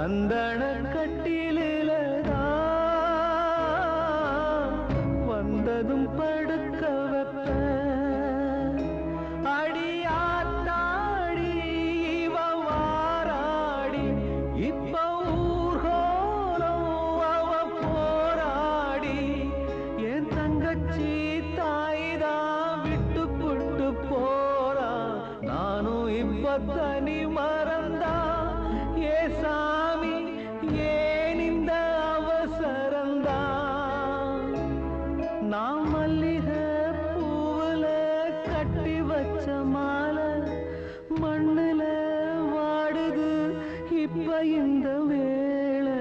சந்தன கட்டிலிலதான் வந்ததும் படுக்க வைப்ப அடியாத்தாடி வாராடி இப்ப ஊர்கோலம் அவ போராடி என் தங்கச்சி தாய்தான் விட்டு புட்டு போறா நானும் இப்ப தனி மறந்தா ஏ சாமி ஏன் இந்த அவசரந்தா நான் மல்லிகை பூவுல கட்டி வச்ச மாலை மண்ணுல வாடுது இப்ப இந்த வேளை